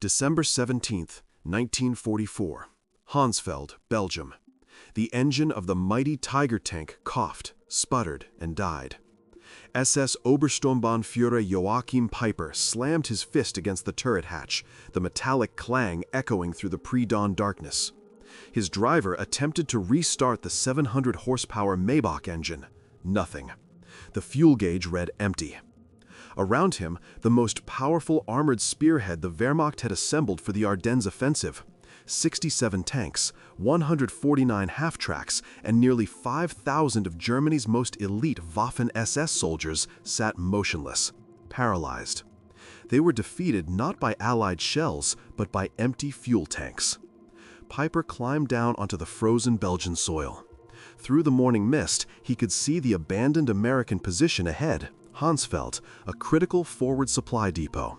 December 17th, 1944. Hansfeld, Belgium. The engine of the mighty Tiger tank coughed, sputtered, and died. SS Obersturmbannführer Joachim Peiper slammed his fist against the turret hatch, the metallic clang echoing through the pre-dawn darkness. His driver attempted to restart the 700 horsepower Maybach engine. Nothing. The fuel gauge read empty. Around him, the most powerful armored spearhead the Wehrmacht had assembled for the Ardennes Offensive. 67 tanks, 149 half-tracks, and nearly 5,000 of Germany's most elite Waffen-SS soldiers sat motionless, paralyzed. They were defeated not by Allied shells, but by empty fuel tanks. Peiper climbed down onto the frozen Belgian soil. Through the morning mist, he could see the abandoned American position ahead, Hansfeld, a critical forward supply depot.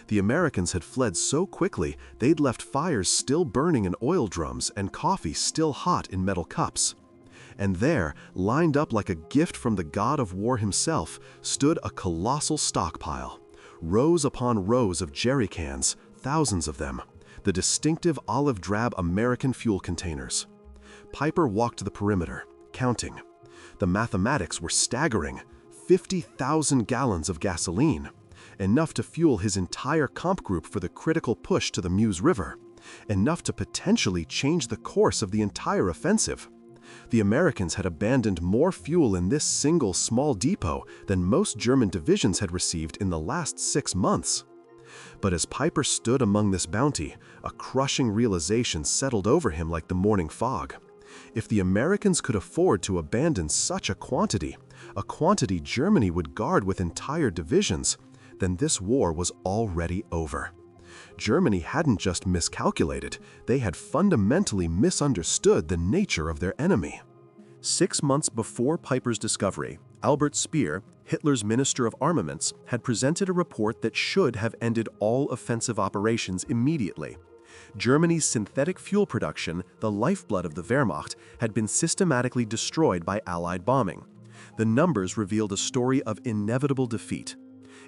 The Americans had fled so quickly they'd left fires still burning in oil drums and coffee still hot in metal cups. And there, lined up like a gift from the god of war himself, stood a colossal stockpile. Rows upon rows of jerry cans, thousands of them, the distinctive olive-drab American fuel containers. Peiper walked the perimeter, counting. The mathematics were staggering. 50,000 gallons of gasoline, enough to fuel his entire Kampfgruppe for the critical push to the Meuse River, enough to potentially change the course of the entire offensive. The Americans had abandoned more fuel in this single small depot than most German divisions had received in the last 6 months. But as Peiper stood among this bounty, a crushing realization settled over him like the morning fog. If the Americans could afford to abandon such a quantity Germany would guard with entire divisions, then this war was already over. Germany hadn't just miscalculated, they had fundamentally misunderstood the nature of their enemy. 6 months before Peiper's discovery, Albert Speer, Hitler's Minister of Armaments, had presented a report that should have ended all offensive operations immediately. Germany's synthetic fuel production, the lifeblood of the Wehrmacht, had been systematically destroyed by Allied bombing. The numbers revealed a story of inevitable defeat.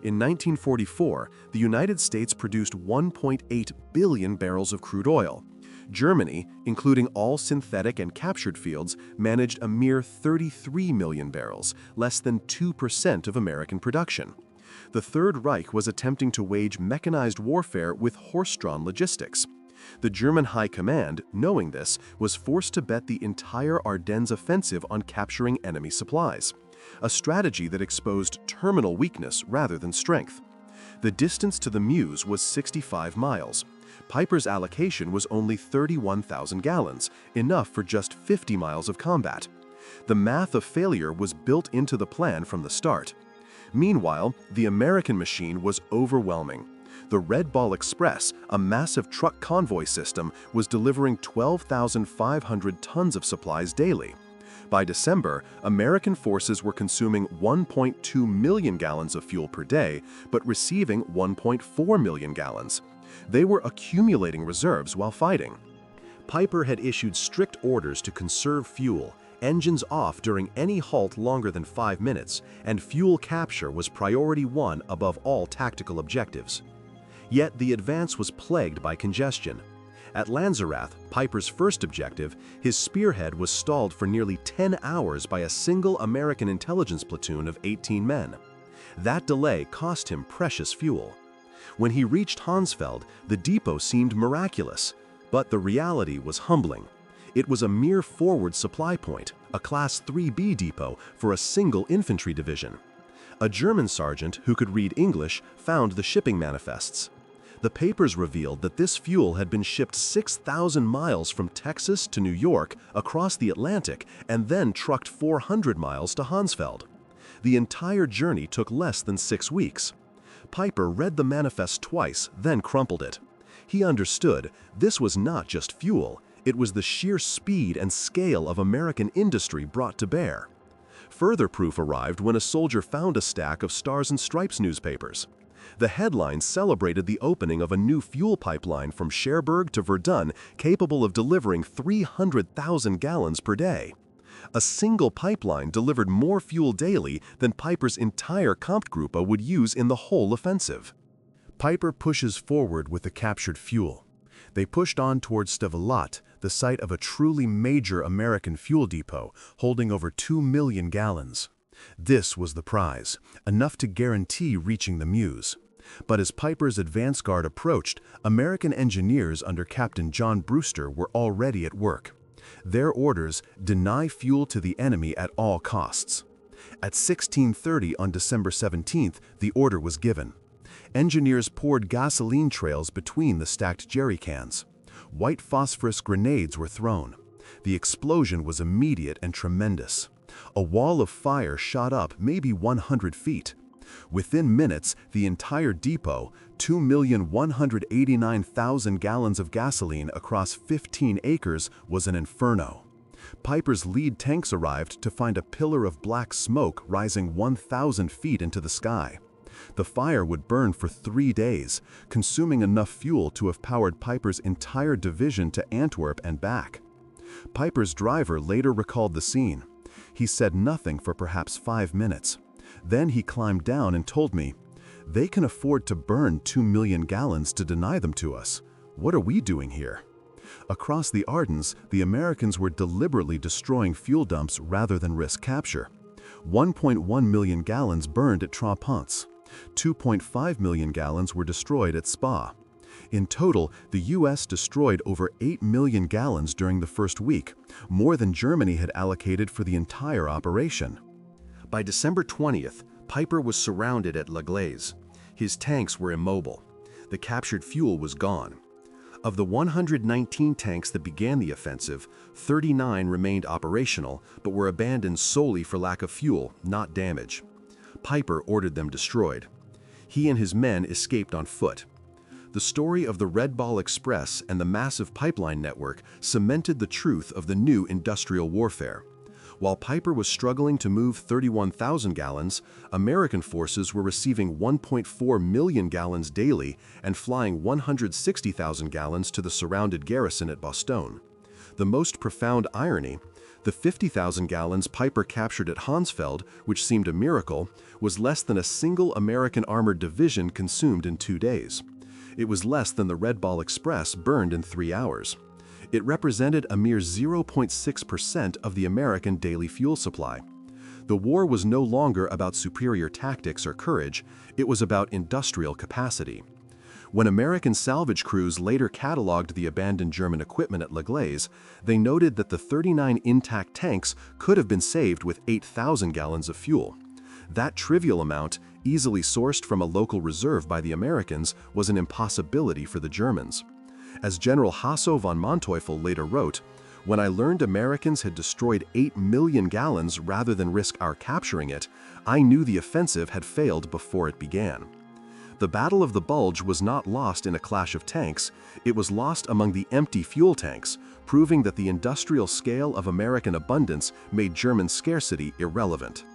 In 1944, the United States produced 1.8 billion barrels of crude oil. Germany, including all synthetic and captured fields, managed a mere 33 million barrels, less than 2% of American production. The Third Reich was attempting to wage mechanized warfare with horse-drawn logistics. The German High Command, knowing this, was forced to bet the entire Ardennes offensive on capturing enemy supplies, a strategy that exposed terminal weakness rather than strength. The distance to the Meuse was 65 miles. Peiper's allocation was only 31,000 gallons, enough for just 50 miles of combat. The math of failure was built into the plan from the start. Meanwhile, the American machine was overwhelming. The Red Ball Express, a massive truck convoy system, was delivering 12,500 tons of supplies daily. By December, American forces were consuming 1.2 million gallons of fuel per day, but receiving 1.4 million gallons. They were accumulating reserves while fighting. Peiper had issued strict orders to conserve fuel, engines off during any halt longer than 5 minutes, and fuel capture was priority 1 above all tactical objectives. Yet the advance was plagued by congestion. At Lanzerath, Peiper's first objective, his spearhead was stalled for nearly 10 hours by a single American intelligence platoon of 18 men. That delay cost him precious fuel. When he reached Hansfeld, the depot seemed miraculous, but the reality was humbling. It was a mere forward supply point, a Class 3B depot for a single infantry division. A German sergeant who could read English found the shipping manifests. The papers revealed that this fuel had been shipped 6,000 miles from Texas to New York across the Atlantic and then trucked 400 miles to Hansfeld. The entire journey took less than 6 weeks. Peiper read the manifest twice, then crumpled it. He understood this was not just fuel, it was the sheer speed and scale of American industry brought to bear. Further proof arrived when a soldier found a stack of Stars and Stripes newspapers. The headlines celebrated the opening of a new fuel pipeline from Cherbourg to Verdun capable of delivering 300,000 gallons per day. A single pipeline delivered more fuel daily than Peiper's entire Kampfgruppe would use in the whole offensive. Peiper pushes forward with the captured fuel. They pushed on towards Stevelat, the site of a truly major American fuel depot, holding over 2 million gallons. This was the prize, enough to guarantee reaching the Meuse. But as Peiper's advance guard approached, American engineers under Captain John Brewster were already at work. Their orders: deny fuel to the enemy at all costs. At 16:30 on December 17th, the order was given. Engineers poured gasoline trails between the stacked jerry cans. White phosphorus grenades were thrown. The explosion was immediate and tremendous. A wall of fire shot up maybe 100 feet. Within minutes, the entire depot, 2,189,000 gallons of gasoline across 15 acres, was an inferno. Peiper's lead tanks arrived to find a pillar of black smoke rising 1,000 feet into the sky. The fire would burn for 3 days, consuming enough fuel to have powered Peiper's entire division to Antwerp and back. Peiper's driver later recalled the scene. He said nothing for perhaps 5 minutes. Then he climbed down and told me, "They can afford to burn 2 million gallons to deny them to us. What are we doing here?" Across the Ardennes, the Americans were deliberately destroying fuel dumps rather than risk capture. 1.1 million gallons burned at Trois-Ponts. 2.5 million gallons were destroyed at Spa. In total, the U.S. destroyed over 8 million gallons during the first week, more than Germany had allocated for the entire operation. By December 20th, Peiper was surrounded at La Glaise. His tanks were immobile. The captured fuel was gone. Of the 119 tanks that began the offensive, 39 remained operational but were abandoned solely for lack of fuel, not damage. Peiper ordered them destroyed. He and his men escaped on foot. The story of the Red Ball Express and the massive pipeline network cemented the truth of the new industrial warfare. While Peiper was struggling to move 31,000 gallons, American forces were receiving 1.4 million gallons daily and flying 160,000 gallons to the surrounded garrison at Bastogne. The most profound irony: the 50,000 gallons Peiper captured at Hansfeld, which seemed a miracle, was less than a single American armored division consumed in 2 days. It was less than the Red Ball Express burned in 3 hours. It represented a mere 0.6% of the American daily fuel supply. The war was no longer about superior tactics or courage, it was about industrial capacity. When American salvage crews later cataloged the abandoned German equipment at La Glaise, they noted that the 39 intact tanks could have been saved with 8,000 gallons of fuel. That trivial amount, easily sourced from a local reserve by the Americans, was an impossibility for the Germans. As General Hasso von Manteuffel later wrote, "When I learned Americans had destroyed 8 million gallons rather than risk our capturing it, I knew the offensive had failed before it began." The Battle of the Bulge was not lost in a clash of tanks, it was lost among the empty fuel tanks, proving that the industrial scale of American abundance made German scarcity irrelevant.